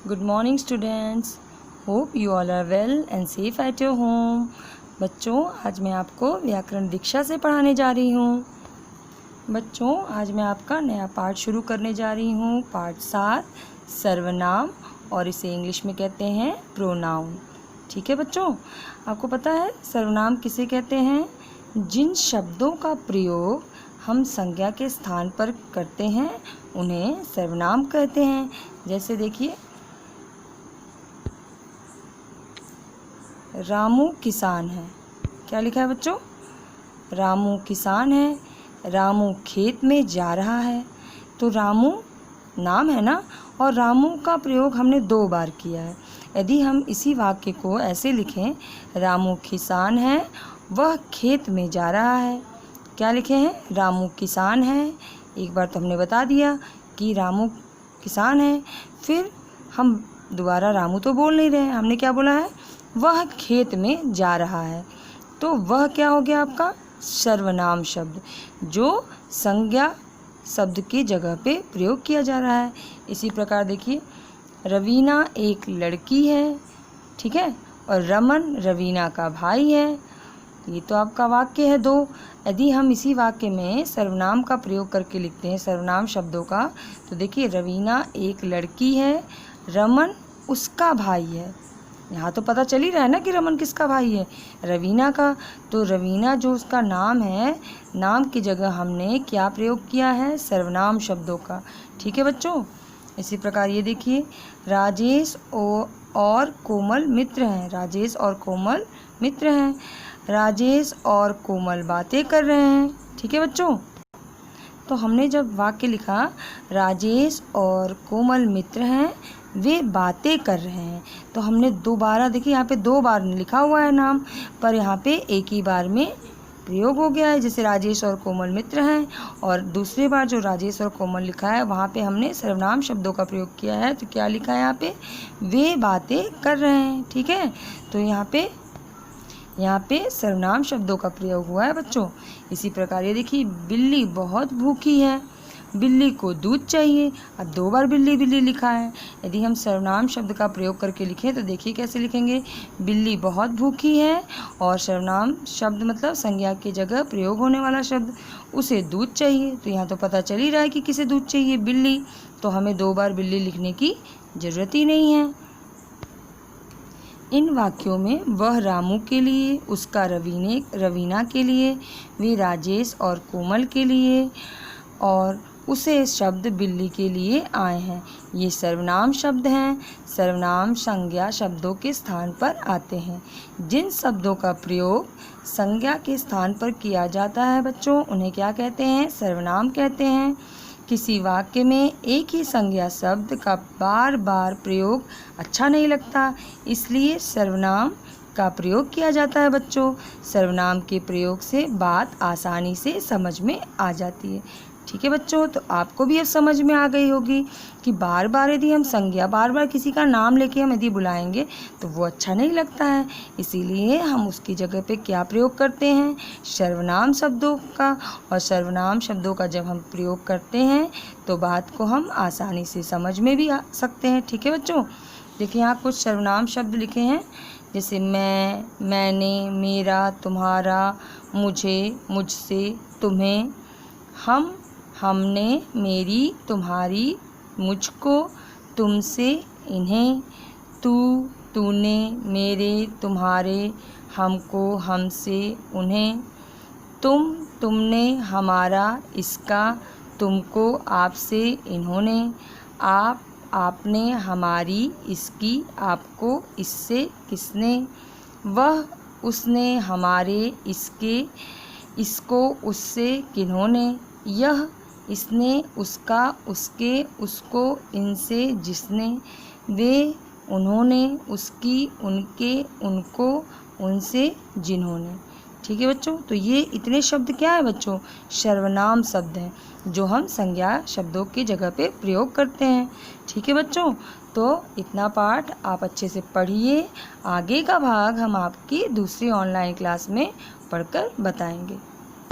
Good morning students. Hope you all are well and safe at your home. बच्चों, आज मैं आपको व्याकरण दीक्षा से पढ़ाने जा रही हूँ। बच्चों, आज मैं आपका नया पाठ शुरू करने जा रही हूँ। पाठ 7 सर्वनाम, और इसे इंग्लिश में कहते हैं प्रोनाउन। ठीक है बच्चों, आपको पता है सर्वनाम किसे कहते हैं? जिन शब्दों का प्रयोग हम संज्ञा के स्थान पर करते हैं उन्हें सर्वनाम कहते हैं। जैसे देखिए, रामू किसान है। क्या लिखा है बच्चों? रामू किसान है। रामू खेत में जा रहा है। तो रामू नाम है ना, और रामू का प्रयोग हमने 2 बार किया है। यदि हम इसी वाक्य को ऐसे लिखें, रामू किसान है, वह खेत में जा रहा है। क्या लिखे हैं? रामू किसान है। एक बार तो हमने बता दिया कि रामू किसान है, फिर हम दोबारा रामू तो बोल नहीं रहे, हमने क्या बोला है? वह खेत में जा रहा है। तो वह क्या हो गया आपका? सर्वनाम शब्द, जो संज्ञा शब्द की जगह पे प्रयोग किया जा रहा है। इसी प्रकार देखिए, रवीना एक लड़की है, ठीक है, और रमन रवीना का भाई है। ये तो आपका वाक्य है 2। यदि हम इसी वाक्य में सर्वनाम का प्रयोग करके लिखते हैं, सर्वनाम शब्दों का, तो देखिए, रवीना एक लड़की है, रमन उसका भाई है। यहाँ तो पता चल ही रहा है ना कि रमन किसका भाई है? रवीना का। तो रवीना जो उसका नाम है, नाम की जगह हमने क्या प्रयोग किया है? सर्वनाम शब्दों का। ठीक है बच्चों, इसी प्रकार ये देखिए, राजेश और कोमल मित्र हैं। राजेश और कोमल मित्र हैं। राजेश और कोमल बातें कर रहे हैं। ठीक है बच्चों, तो हमने जब वाक्य लिखा राजेश और कोमल मित्र हैं, वे बातें कर रहे हैं, तो हमने दोबारा देखिए, यहाँ पे 2 बार लिखा हुआ है नाम, पर यहाँ पे एक ही बार में प्रयोग हो गया है। जैसे राजेश और कोमल मित्र हैं, और दूसरी बार जो राजेश और कोमल लिखा है वहाँ पे हमने सर्वनाम शब्दों का प्रयोग किया है। तो क्या लिखा है यहाँ पे? वे बातें कर रहे हैं। ठीक है, तो यहाँ पे सर्वनाम शब्दों का प्रयोग हुआ है बच्चों। इसी प्रकार ये देखिए, बिल्ली बहुत भूखी है, बिल्ली को दूध चाहिए। अब 2 बार बिल्ली बिल्ली लिखा है। यदि हम सर्वनाम शब्द का प्रयोग करके लिखें तो देखिए कैसे लिखेंगे? बिल्ली बहुत भूखी है, और सर्वनाम शब्द मतलब संज्ञा की जगह प्रयोग होने वाला शब्द, उसे दूध चाहिए। तो यहाँ तो पता चल ही रहा है कि किसे दूध चाहिए? बिल्ली। तो हमें 2 बार बिल्ली लिखने की ज़रूरत ही नहीं है। इन वाक्यों में वह रामू के लिए, उसका रवीना के लिए, वे राजेश और कोमल के लिए, और उसे शब्द बिल्ली के लिए आए हैं। ये सर्वनाम शब्द हैं। सर्वनाम संज्ञा शब्दों के स्थान पर आते हैं। जिन शब्दों का प्रयोग संज्ञा के स्थान पर किया जाता है बच्चों, उन्हें क्या कहते हैं? सर्वनाम कहते हैं। किसी वाक्य में एक ही संज्ञा शब्द का बार बार प्रयोग अच्छा नहीं लगता, इसलिए सर्वनाम का प्रयोग किया जाता है बच्चों। सर्वनाम के प्रयोग से बात आसानी से समझ में आ जाती है। ठीक है बच्चों, तो आपको भी अब समझ में आ गई होगी कि बार बार यदि हम संज्ञा, बार बार किसी का नाम लेके हम यदि बुलाएंगे तो वो अच्छा नहीं लगता है। इसीलिए हम उसकी जगह पे क्या प्रयोग करते हैं? सर्वनाम शब्दों का। और सर्वनाम शब्दों का जब हम प्रयोग करते हैं तो बात को हम आसानी से समझ में भी आ सकते हैं। ठीक है बच्चों, देखिए यहाँ कुछ सर्वनाम शब्द लिखे हैं, जैसे मैं, मैंने, मेरा, तुम्हारा, मुझे, मुझसे, तुम्हें, हम, हमने, मेरी, तुम्हारी, मुझको, तुमसे, इन्हें, तू, तूने, मेरे, तुम्हारे, हमको, हमसे, उन्हें, तुम, तुमने, हमारा, इसका, तुमको, आपसे, इन्होंने, आप, आपने, हमारी, इसकी, आपको, इससे, किसने, वह, उसने, हमारे, इसके, इसको, उससे, किन्होंने, यह, इसने, उसका, उसके, उसको, इनसे, जिसने, वे, उन्होंने, उसकी, उनके, उनको, उनसे, जिन्होंने। ठीक है बच्चों, तो ये इतने शब्द क्या है बच्चों? सर्वनाम शब्द हैं, जो हम संज्ञा शब्दों की जगह पे प्रयोग करते हैं। ठीक है बच्चों, तो इतना पाठ आप अच्छे से पढ़िए। आगे का भाग हम आपकी दूसरी ऑनलाइन क्लास में पढ़कर बताएंगे।